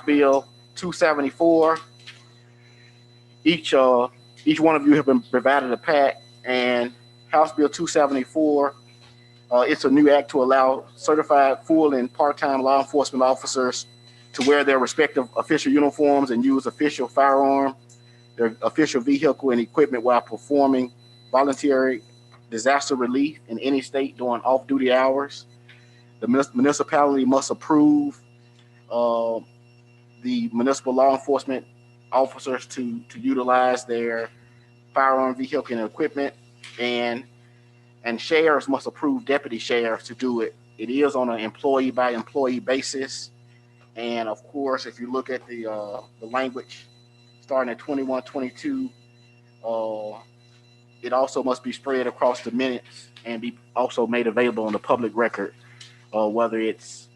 Bill 274. Each each one of you have been provided a pack, and House Bill 274. It's a new act to allow certified full and part-time law enforcement officers to wear their respective official uniforms and use official firearm, their official vehicle and equipment while performing voluntary disaster relief in any state during off-duty hours. The municipality must approve uh, the municipal law enforcement officers to utilize their firearm vehicle and equipment, and sheriffs must approve deputy sheriffs to do it. It is on an employee by employee basis, and of course, if you look at the language starting at 2122, uh, it also must be spread across the minutes and be also made available on the public record, whether it's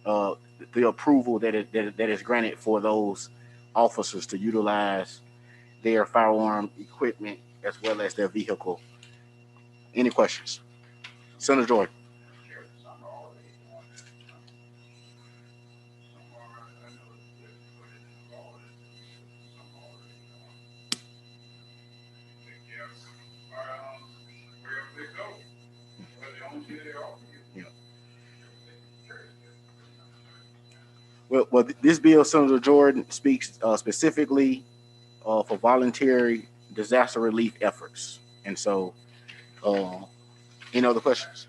the approval that is granted for those officers to utilize their firearm equipment as well as their vehicle. Any questions? Senator Jordan. Yeah. Well, this bill, Senator Jordan, speaks specifically for voluntary disaster relief efforts. And so, uh, any other questions?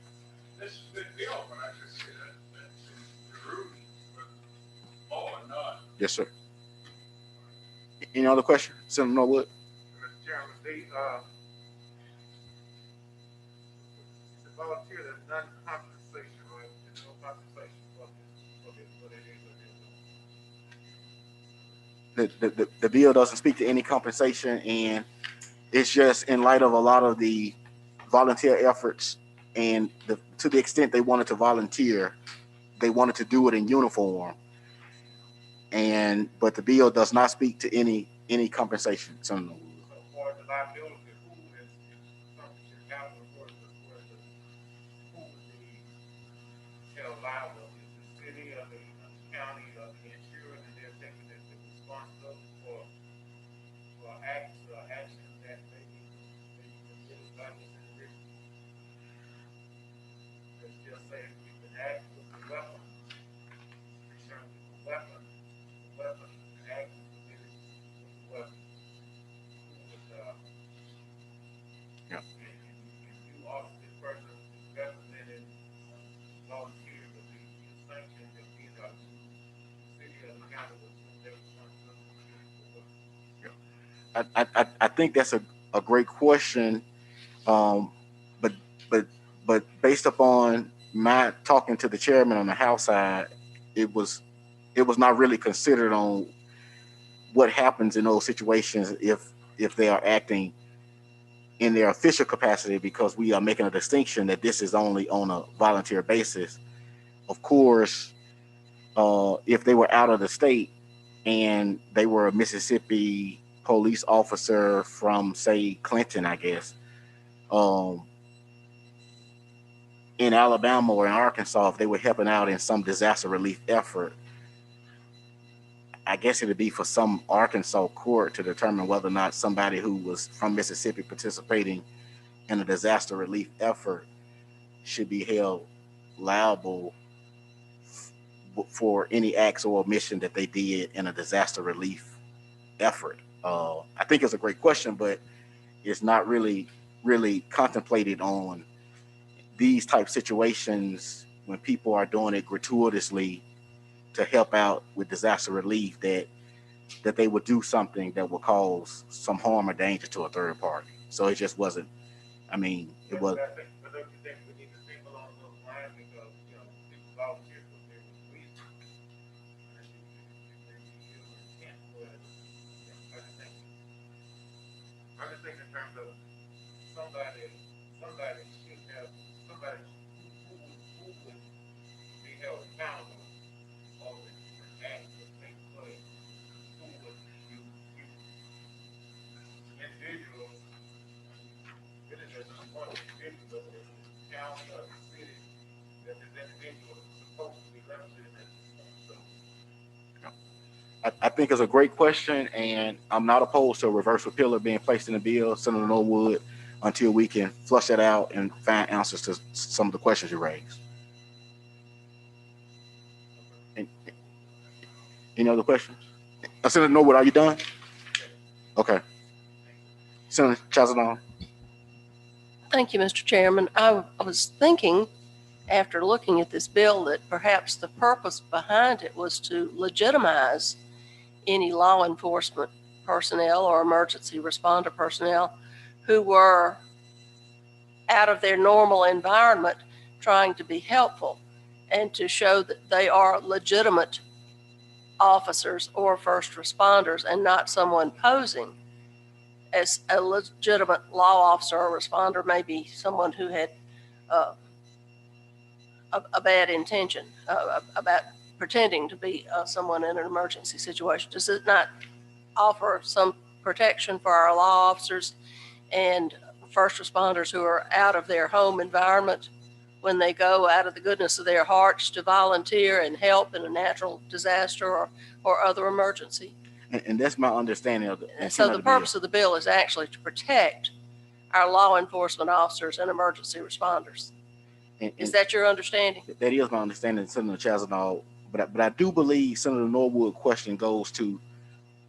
Yes, sir. Any other questions? Senator Norwood? The bill doesn't speak to any compensation, and it's just in light of a lot of the volunteer efforts, and to the extent they wanted to volunteer, they wanted to do it in uniform, and but the bill does not speak to any compensation. So, yeah. I think that's a great question, um, but but but based upon my talking to the chairman on the House side, it was it was not really considered on what happens in those situations if they are acting in their official capacity, because we are making a distinction that this is only on a volunteer basis. Of course, if they were out of the state and they were a Mississippi police officer from, say, Clinton, I guess, um, in Alabama or in Arkansas, if they were helping out in some disaster relief effort, I guess it would be for some Arkansas court to determine whether or not somebody who was from Mississippi participating in a disaster relief effort should be held liable for any acts or omission that they did in a disaster relief effort. I think it's a great question, but it's not really contemplated on these type situations when people are doing it gratuitously to help out with disaster relief, that they would do something that would cause some harm or danger to a third party. So it just wasn't. I mean, it was. I think it's a great question, and I'm not opposed to a reverse repealer being placed in the bill, Senator Norwood, until we can flush that out and find answers to some of the questions you raised. And, any other questions? Senator Norwood, are you done? Okay. Senator Chazadon. Thank you, Mr. Chairman. I was thinking, after looking at this bill, that perhaps the purpose behind it was to legitimize any law enforcement personnel or emergency responder personnel who were out of their normal environment trying to be helpful, and to show that they are legitimate officers or first responders and not someone posing as a legitimate law officer or responder, maybe someone who had a bad intention about pretending to be someone in an emergency situation. Does it not offer some protection for our law officers and first responders who are out of their home environment when they go out of the goodness of their hearts to volunteer and help in a natural disaster or other emergency? And that's my understanding of it. So the purpose of the bill is actually to protect our law enforcement officers and emergency responders. Is that your understanding? That is my understanding, Senator Chazanall. But I do believe Senator Norwood's question goes to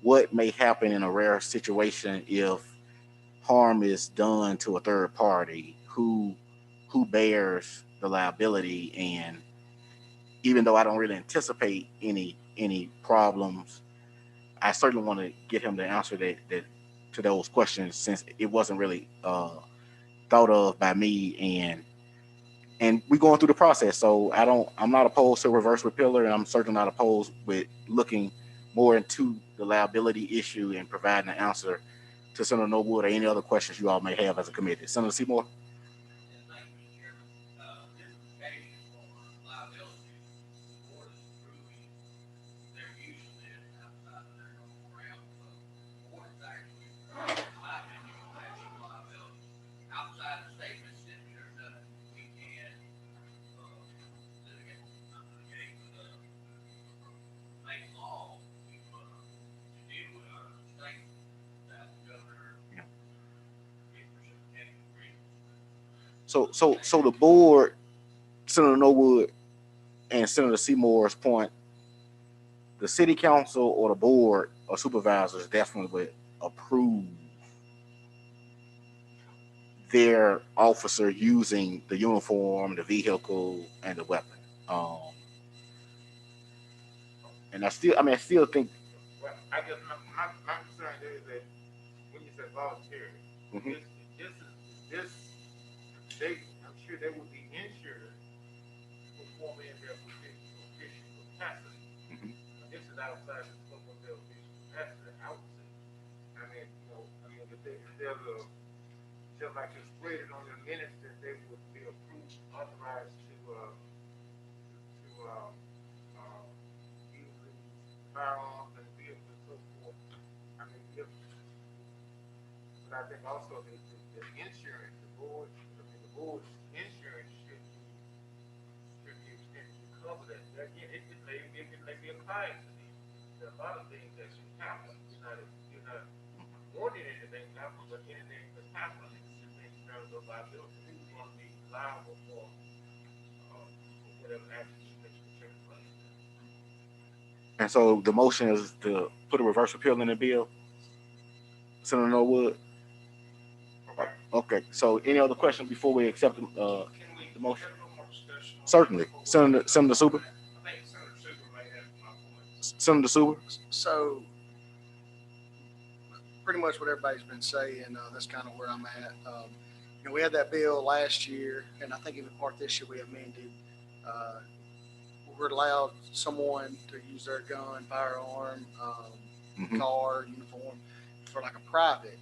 what may happen in a rare situation if harm is done to a third party, who bears the liability. And even though I don't really anticipate any problems, I certainly want to get him to answer that to those questions, since it wasn't really thought of by me, and we're going through the process. So I'm not opposed to reverse repealer, and I'm certainly not opposed with looking more into the liability issue and providing an answer to Senator Norwood or any other questions you all may have as a committee. Senator Seymour. So the board, Senator Norwood and Senator Seymour's point, the city council or the board or supervisors definitely would approve their officer using the uniform, the vehicle, and the weapon. And I still think. Well, I guess my concern is that when you say voluntary, I'm sure they would be insured to perform in their official capacity. This is outside the scope of their official capacity. I would say. If there's just like it's graded on your minutes that they would be approved, authorized to use the firearms and vehicles and so forth. But I think also the insurance, the board's insurance should be extended to cover that. Again, it may be applied to them. There are a lot of things that should happen. You're not wanting anything to happen, but anything that's happening in terms of liability, who's going to be liable for whatever actions that should take place. And so the motion is to put a reverse repeal in the bill. Senator Norwood. Okay. So any other questions before we accept the motion? Certainly. Senator Super. Senator Super. So pretty much what everybody's been saying, that's kind of where I'm at. We had that bill last year, and I think even part this year we amended. We're allowed someone to use their gun, firearm, car, uniform for like a private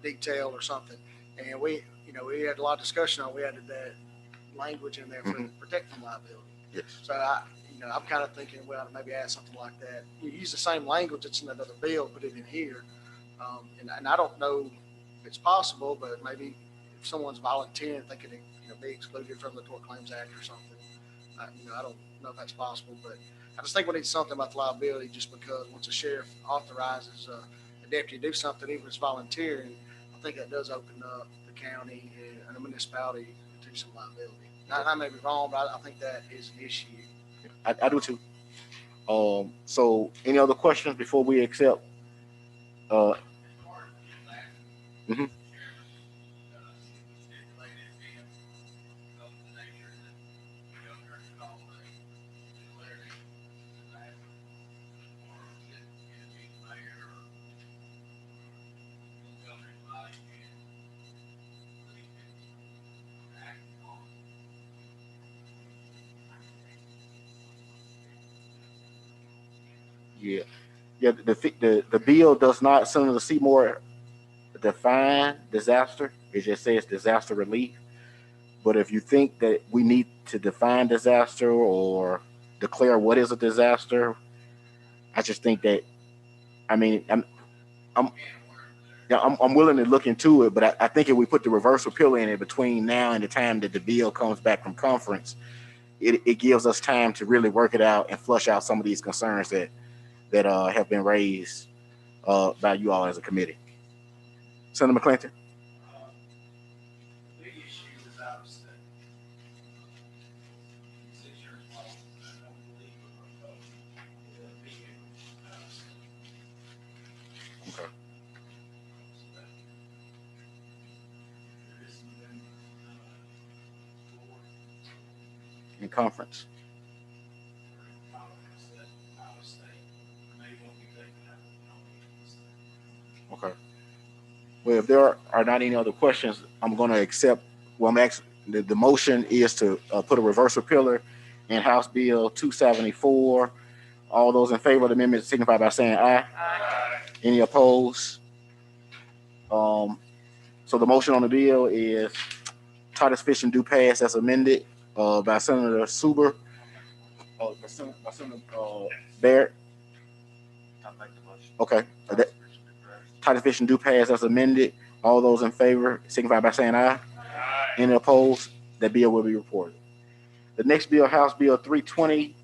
detail or something. And we had a lot of discussion on. We added that language in there for protecting liability. Yes. So I'm kind of thinking, well, maybe add something like that. You use the same language that's in that other bill, put it in here. And I don't know if it's possible, but maybe if someone's volunteering, they could be excluded from the Tort Claims Act or something. I don't know if that's possible, but I just think we need something about the liability, just because once a sheriff authorizes a deputy to do something, even if it's volunteering, I think that does open up the county and the municipality to some liability. Now, I may be wrong, but I think that is an issue. I do too. So any other questions before we accept? Mhm. Yeah, yeah. The bill does not, Senator Seymour, define disaster. It just says disaster relief. But if you think that we need to define disaster or declare what is a disaster, I just think that, I mean, I'm yeah, I'm willing to look into it, but I think if we put the reverse appeal in it between now and the time that the bill comes back from conference, it gives us time to really work it out and flush out some of these concerns that have been raised by you all as a committee. Senator McClinton. The big issue is obviously this insurance policy. I don't believe we're going to cover the vehicle. Okay. So that there is something board In conference. or conference that out of state may want to be taken out of the county. Okay. Well, if there are not any other questions, I'm going to accept. Well, I'm actually, the motion is to put a reversal pillar in House Bill 274. All those in favor of the amendment signify by saying aye. Any opposed? So the motion on the bill is Titus Fish and do pass as amended by Senator Suber. By Senator Barrett. Okay. Titus Fish and do pass as amended. All those in favor signify by saying aye. Any opposed? That bill will be reported. The next bill, House Bill 320.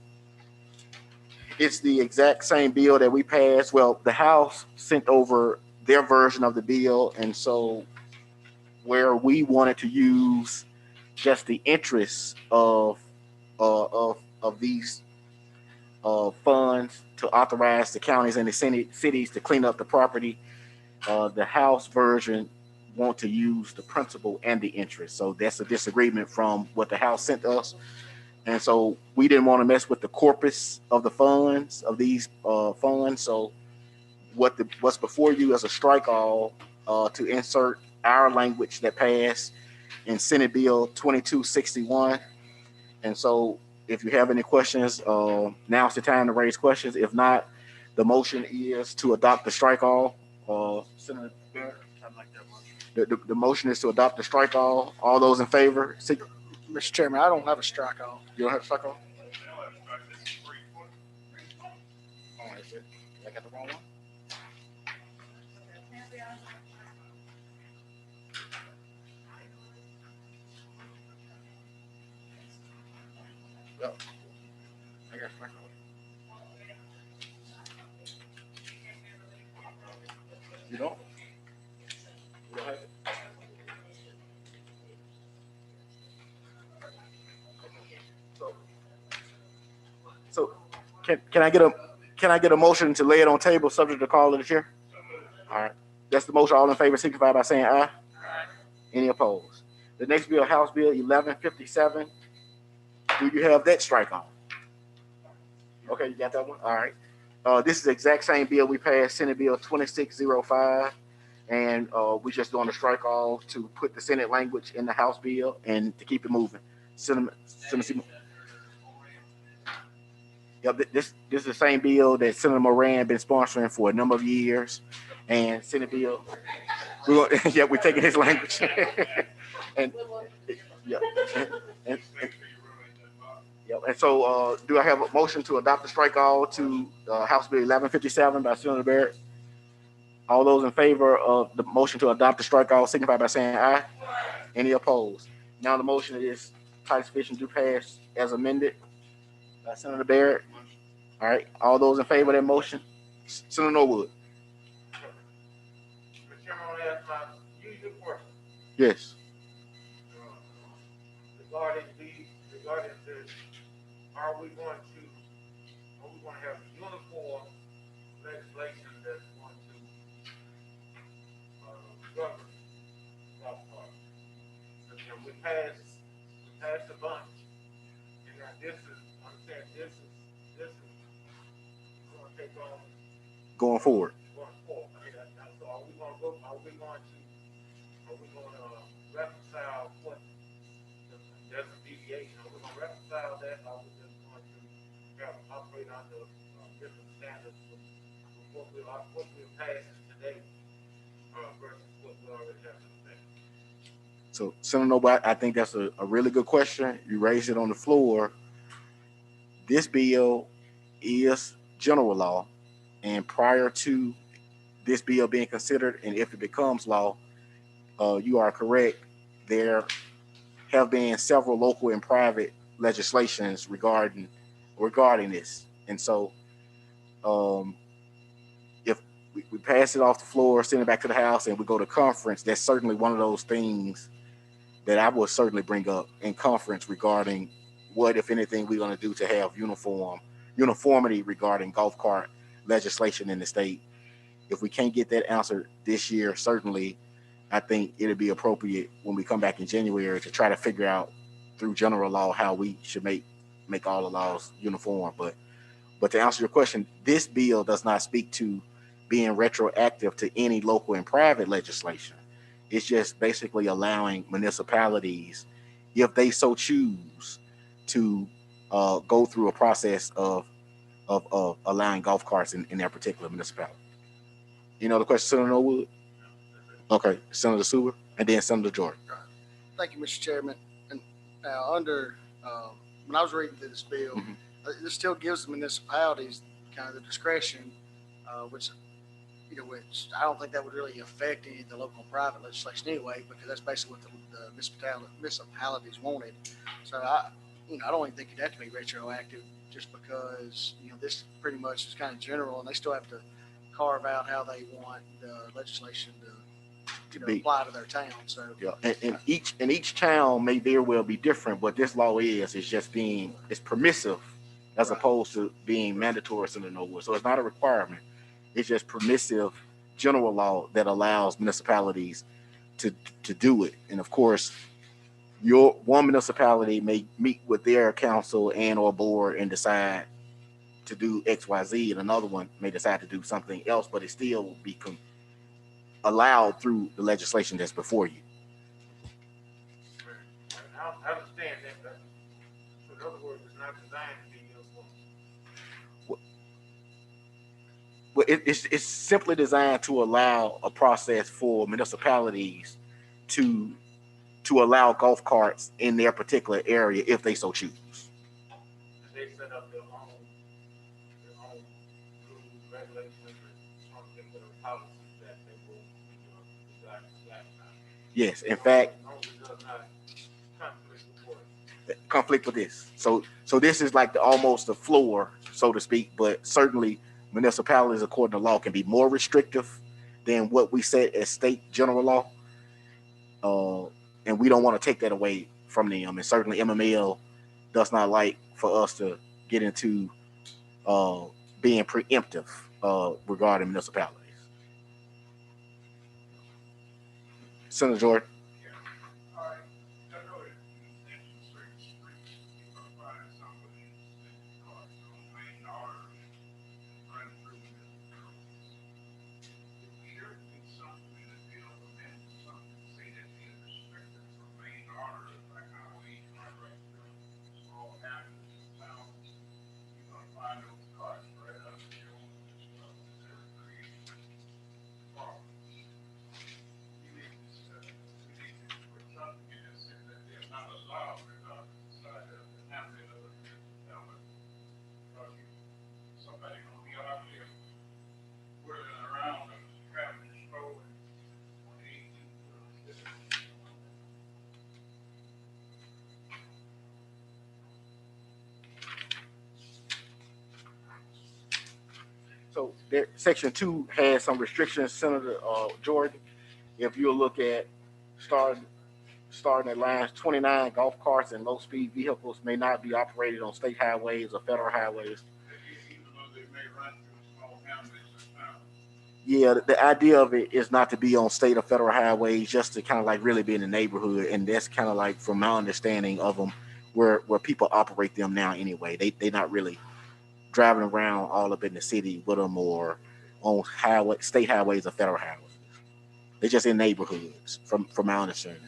It's the exact same bill that we passed. Well, the House sent over their version of the bill, and so where we wanted to use just the interest of these funds to authorize the counties and the cities to clean up the property, the House version want to use the principal and the interest. So that's a disagreement from what the House sent us. And so we didn't want to mess with the corpus of the funds of these funds. So what's before you as a strike all to insert our language that passed in Senate Bill 2261. And so if you have any questions, now's the time to raise questions. If not, the motion is to adopt the strike all. Senator Barrett, I'd like that motion. The motion is to adopt the strike all. All those in favor? Mr. Chairman, I don't have a strike off. You don't have a strike all? Oh, that's it. I got the wrong one? Yep. I got strike all. You don't? You don't have it? So can I get a motion to lay it on table subject to call of the chair? All right. That's the motion. All in favor signify by saying aye. Any opposed? The next bill, House Bill 1157. Do you have that strike on? Okay, you got that one? All right. This is the exact same bill we passed, Senate Bill 2605. And we're just doing a strike all to put the Senate language in the House bill and to keep it moving. Senator, yep, this is the same bill that Senator Moran been sponsoring for a number of years. And Senate Bill, yeah, we're taking his language. and yeah, and, yep. And so, do I have a motion to adopt the strike all to House Bill 1157 by Senator Barrett? All those in favor of the motion to adopt the strike all signify by saying aye. Any opposed? Now the motion is Titus Fish and do pass as amended by Senator Barrett. All right, all those in favor of that motion? Senator Norwood? Mr. Chairman, I want to ask my usual question. Yes. uh, regarding this, are we going to, have uniform legislation that's going to govern golf carts? Because, we passed a bunch, and now I'm saying this is going to take on Going forward. going forward. I mean, so are we going to go? Are we going to reconcile what there's a deviation? Are we going to reconcile that, or are we just going to have operate under different standards with what we're passing today versus what we already have in effect? So, Senator Noble, I think that's a really good question. You raised it on the floor. This bill is general law, and prior to this bill being considered, and if it becomes law, you are correct. There have been several local and private legislations regarding this, and so um, if we pass it off the floor, send it back to the House, and we go to conference, that's certainly one of those things that I would certainly bring up in conference regarding what, if anything, we're going to do to have uniformity regarding golf cart legislation in the state. If we can't get that answered this year, certainly, I think it'd be appropriate when we come back in January to try to figure out through general law how we should make all the laws uniform. But to answer your question, this bill does not speak to being retroactive to any local and private legislation. It's just basically allowing municipalities, if they so choose, to go through a process of allowing golf carts in their particular municipality. You know the question, Senator Norwood? Okay, Senator Sewer, and then Senator Jordan. Thank you, Mr. Chairman. And now when I was reading through this bill, Mhm. This still gives the municipalities kind of the discretion, which I don't think that would really affect any of the local and private legislation anyway, because that's basically what the municipalities wanted. So I don't even think it'd have to be retroactive, just because this pretty much is kind of general, and they still have to carve out how they want the legislation to apply to their town. So yeah, and each town may very well be different, but this law is just it's permissive as Right. opposed to being mandatory, Senator Norwood. So it's not a requirement. It's just permissive general law that allows municipalities to do it. And of course, your one municipality may meet with their council and or board and decide to do X, Y, Z, and another one may decide to do something else, but it still will be allowed through the legislation that's before you. I understand that, but so in other words, it's not designed to be uniform. Well, it's simply designed to allow a process for municipalities to allow golf carts in their particular area if they so choose. And they set up their own rules, regulations, and particular policies that they will decide to slack on. Yes, in fact, As long as it does not conflict with what? conflict with this. So this is like almost the floor, so to speak. But certainly, municipalities, according to law, can be more restrictive than what we set as state general law. And we don't want to take that away from them. And certainly, MML does not like for us to get into uh, being preemptive regarding municipalities. Senator Jordan. All right. I know that you mentioned certain streets, you're going to find somebody in cars on the main artery and run through municipalities. There should be something in the bill amending something to say that they're restricted from main arteries like highways right through small hamlets and towns. You're going to find those cars right up there on the recreation properties. You need to So there, section 2 has some restrictions, Senator Jordan. If you look at starting at lines 29, golf carts and low-speed vehicles may not be operated on state highways or federal highways. Even though they may run through small hamlets or towns. Yeah, the idea of it is not to be on state or federal highways, just to kind of like really be in the neighborhood, and that's kind of like, from my understanding of them, where people operate them now anyway. They not really driving around all up in the city with them or on state highways or federal highways. They're just in neighborhoods, from my understanding.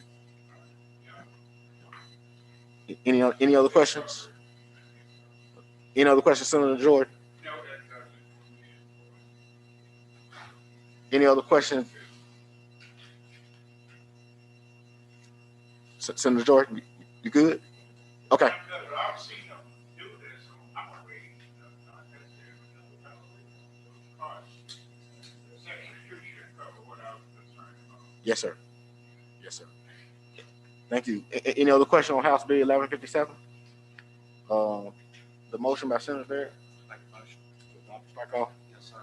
Any other questions? Any other questions, Senator Jordan? No, that doesn't. Any other questions, Senator Jordan? You good? Okay. But I've seen them do this on highways, not necessarily those cars. Section 2 should cover what I was concerned about. Yes, sir. Yes, sir. Thank you. Any other question on House Bill 1157? The motion by Senator Barrett. Make a motion. To adopt the strike all. Yes, sir.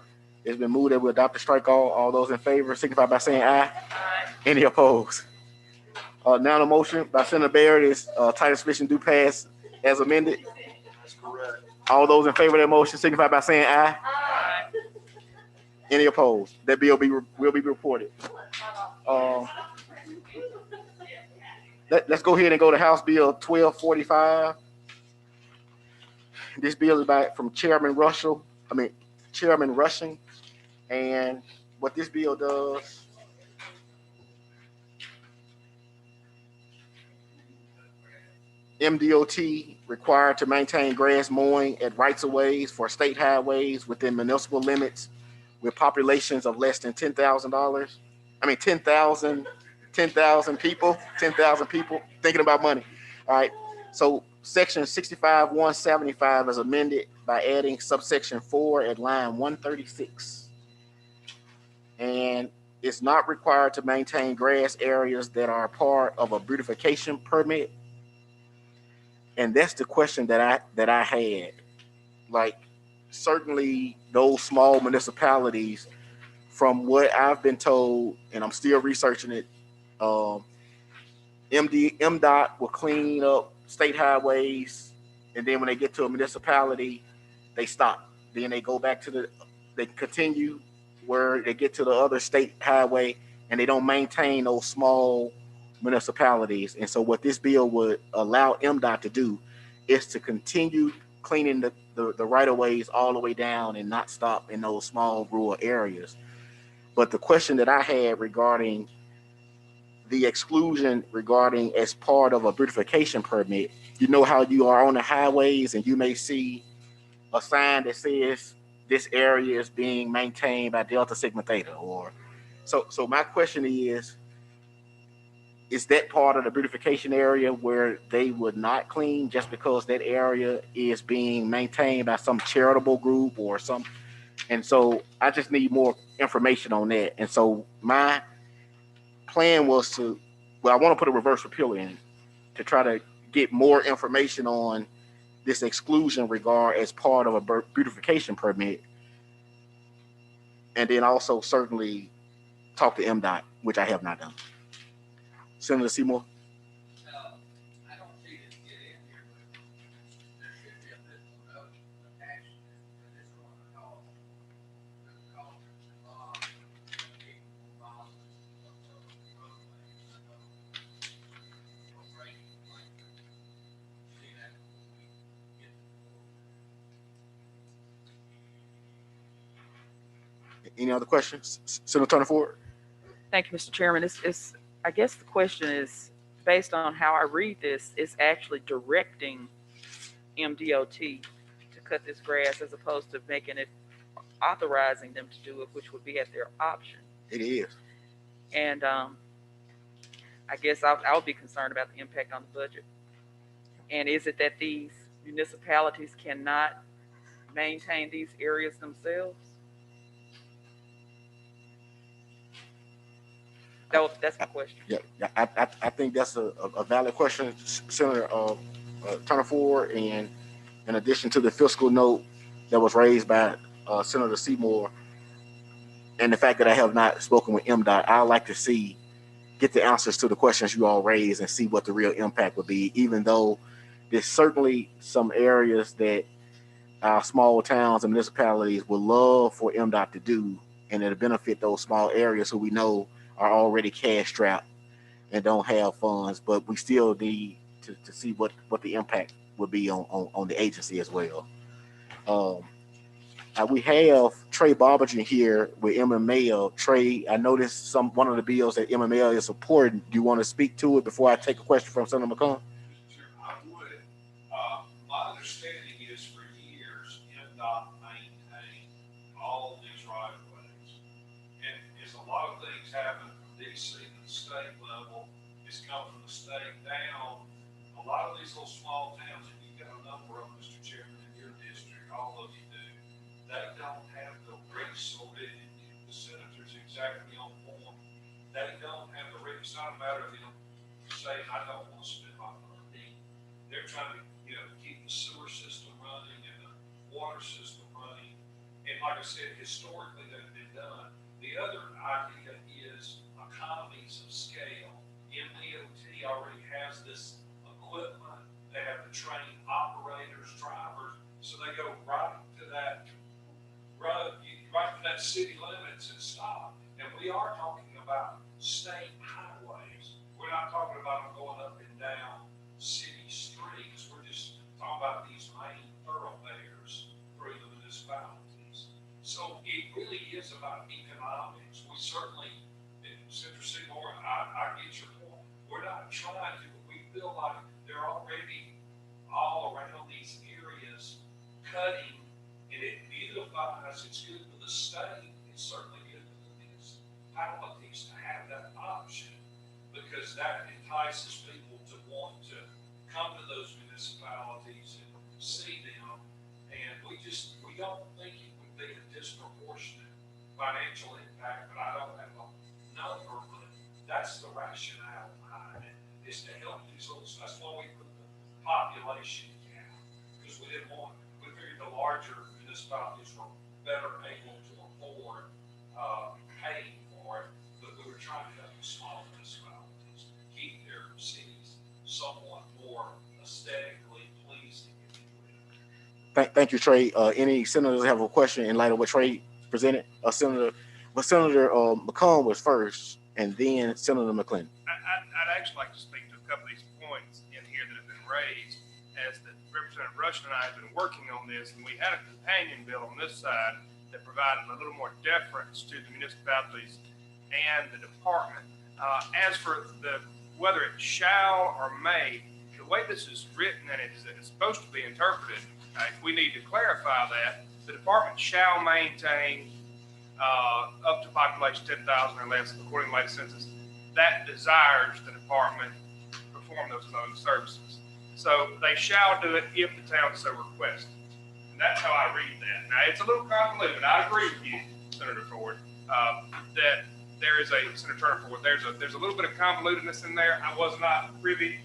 It's been moved that we adopt the strike all. All those in favor signify by saying aye. Aye. Any opposed? Now the motion by Senator Barrett is title suspension do pass as amended. That's correct. All those in favor of that motion signify by saying aye. Aye. Any opposed? That bill will be reported. Let's go ahead and go to House Bill 1245. This bill is from Chairman Rushing. And what this bill does, MDOT required to maintain grass mowing at rights of ways for state highways within municipal limits with populations of less than 10,000 people, 10,000 people thinking about money. All right. So section 65-175 is amended by adding subsection 4 at line 136. And it's not required to maintain grass areas that are part of a beautification permit. And that's the question that I had. Like, certainly those small municipalities, from what I've been told, and I'm still researching it, MDOT will clean up state highways, and then when they get to a municipality, they stop. Then they go back they continue where they get to the other state highway, and they don't maintain those small municipalities. And so what this bill would allow MDOT to do is to continue cleaning the right-of-ways all the way down and not stop in those small rural areas. But the question that I had regarding the exclusion regarding as part of a beautification permit, you know how you are on the highways and you may see a sign that says this area is being maintained by Delta Sigma Theta, or so my question is that part of the beautification area where they would not clean just because that area is being maintained by some charitable group or some? And so I just need more information on that. And so my plan was I want to put a reverse repeal in to try to get more information on this exclusion regard as part of a beautification permit. And then also certainly talk to MDOT, which I have not done. Senator Seymour. I don't see this get in here, but there should be a little note attached to this one at all. The cost involved in miles of roadway. See that when we get to the Any other questions? Senator Turner Ford. Thank you, Mr. Chairman. I guess the question is, based on how I read this, it's actually directing MDOT to cut this grass as opposed to making it, authorizing them to do it, which would be at their option. It is. And I guess I would be concerned about the impact on the budget. And is it that these municipalities cannot maintain these areas themselves? That's my question. Yeah, I think that's a valid question, Senator Turner Ford. And in addition to the fiscal note that was raised by Senator Seymour, and the fact that I have not spoken with MDOT, I'd like to get the answers to the questions you all raised and see what the real impact would be. Even though there's certainly some areas that our small towns and municipalities would love for MDOT to do, and it'll benefit those small areas who we know are already cash strapped and don't have funds. But we still need to see what the impact would be on the agency as well. Um, we have Trey Barberton here with MML. Trey, I noticed one of the bills that MML is supporting. Do you want to speak to it before I take a question from Senator McCollum? Sure, I would. My understanding is for years, MDOT maintained all of these right of ways. And as a lot of things happen from DC to the state level, it's come from the state down. A lot of these little small towns, and you've got a number of them, Mr. Chairman, in your district, all of you do, they don't have the resources. The senator's exactly on point. They don't have the resources. It's not a matter of them saying, I don't want to spend my money. They're trying to, keep the sewer system running and the water system running. And like I said, historically, they've been done. The other idea is economies of scale. MDOT already has this equipment. They have the trained operators, drivers, so they go right to that road, right to that city limits and stop. And we are talking about state highways. We're not talking about them going up and down city streets. We're just talking about these main thoroughfares through the municipalities. So it really is about economics. We certainly, Senator Seymour, I get your point. We're not trying to, but we feel like they're already all around these areas cutting, and it beautifies, it's good for the state, it's certainly good for the municipalities to have that option, because that entices people to want to come to those municipalities and see them. And we don't think it would be a disproportionate financial impact, but I don't have a number, but that's the rationale behind it, is to help these little, that's why we put the population count, because we figured the larger municipalities were better able to afford paying for it, but we were trying to help the small municipalities keep their cities somewhat more aesthetically pleasing, if you will. Thank you, Trey. Any senators have a question in light of what Trey presented? Senator McCollum was first, and then Senator McClendon. I'd actually like to speak to a couple of these points in here that have been raised, as that Representative Rush and I have been working on this, and we had a companion bill on this side that provided a little more deference to the municipalities and the department. As for whether it shall or may, the way this is written and it's supposed to be interpreted, if we need to clarify that, the department shall maintain up to population 10,000 or less, according to the latest census, that desires the department perform those services. So they shall do it if the town so requests. And that's how I read that. Now, it's a little convoluted. I agree with you, Senator Ford, that there is Senator Turner Ford, there's a little bit of convolutedness in there. I was not privy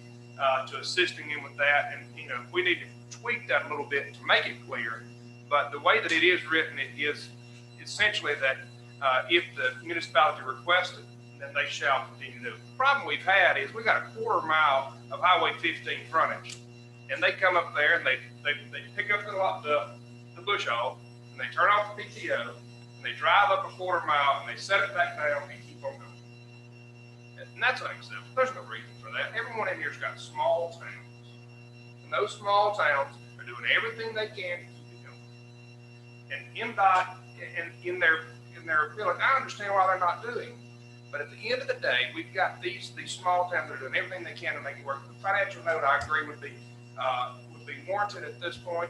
to assisting him with that. And, we need to tweak that a little bit to make it clear. But the way that it is written, it is essentially that if the municipality requests it, then they shall continue to do it. The problem we've had is we've got a quarter mile of Highway 15 frontage, and they come up there and they pick up the bush hog, and they turn off the PTO, and they drive up a quarter mile, and they set it back down and keep on going. And that's unacceptable. There's no reason for that. Everyone in here's got small towns, and those small towns are doing everything they can to keep it going. And MDOT, and in their ability, I understand why they're not doing it. But at the end of the day, we've got these small towns that are doing everything they can to make it work. The financial note, I agree, would be warranted at this point.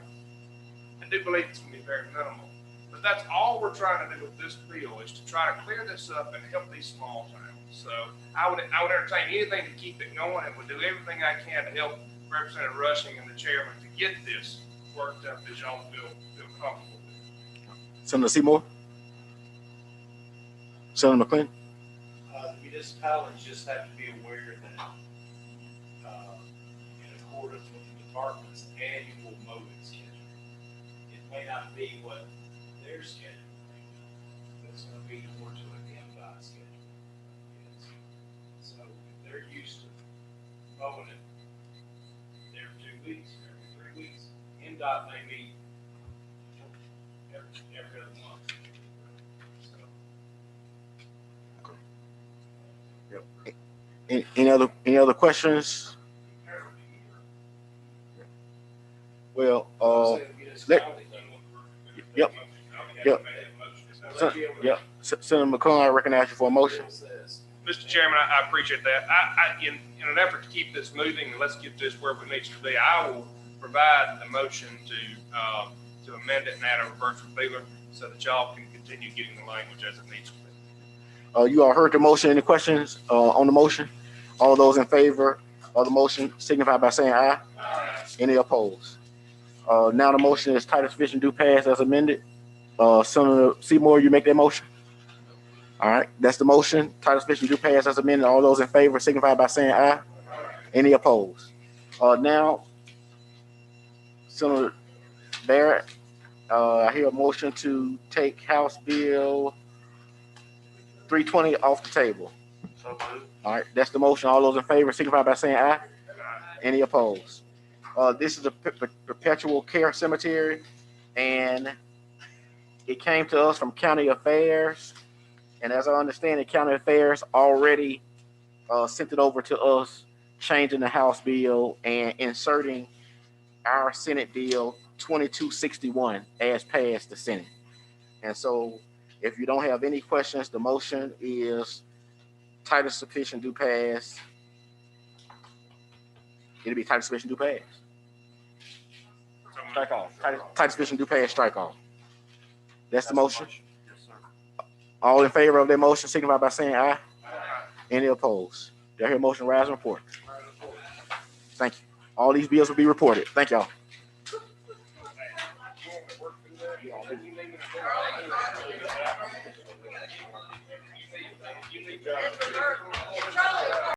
I do believe it's going to be very minimal. But that's all we're trying to do with this bill, is to try to clear this up and help these small towns. So I would entertain anything to keep it going, and would do everything I can to help Representative Rushing and the chairman to get this worked up as y'all feel comfortable with. Senator Seymour? Senator McClendon? The municipalities just have to be aware that in accordance with the department's annual mowing schedule, it may not be what their schedule. It's gonna be more to an MDOT schedule. Yes. So if they're used to mowing it every 2 weeks, every 3 weeks, MDOT may meet every other month. So, Any other questions? Well, let- Yep. Yep. Senator McClung, I recognize you for a motion. Mr. Chairman, I appreciate that. In an effort to keep this moving, and let's get this where it needs to be, I will provide a motion to amend it and add a reverse repealer so that y'all can continue getting the language as it needs to be. You all heard the motion. Any questions on the motion? All those in favor of the motion signify by saying aye. Any opposed? Now the motion is title sufficient do pass as amended. Senator Seymour, you make that motion? All right, that's the motion. Title sufficient do pass as amended. All those in favor signify by saying aye. Any opposed? Now, Senator Barrett, I hear a motion to take House Bill 320 off the table. All right, that's the motion. All those in favor signify by saying aye. Any opposed? This is a perpetual care cemetery, and it came to us from County Affairs. And as I understand it, County Affairs already sent it over to us, changing the House bill and inserting our Senate bill 2261 as passed the Senate. And so if you don't have any questions, the motion is title sufficient do pass. It'll be title sufficient do pass. Strike off. Title sufficient do pass, strike off. That's the motion. All in favor of that motion signify by saying aye. Any opposed? Do I hear a motion rise and report? Thank you. All these bills will be reported. Thank y'all.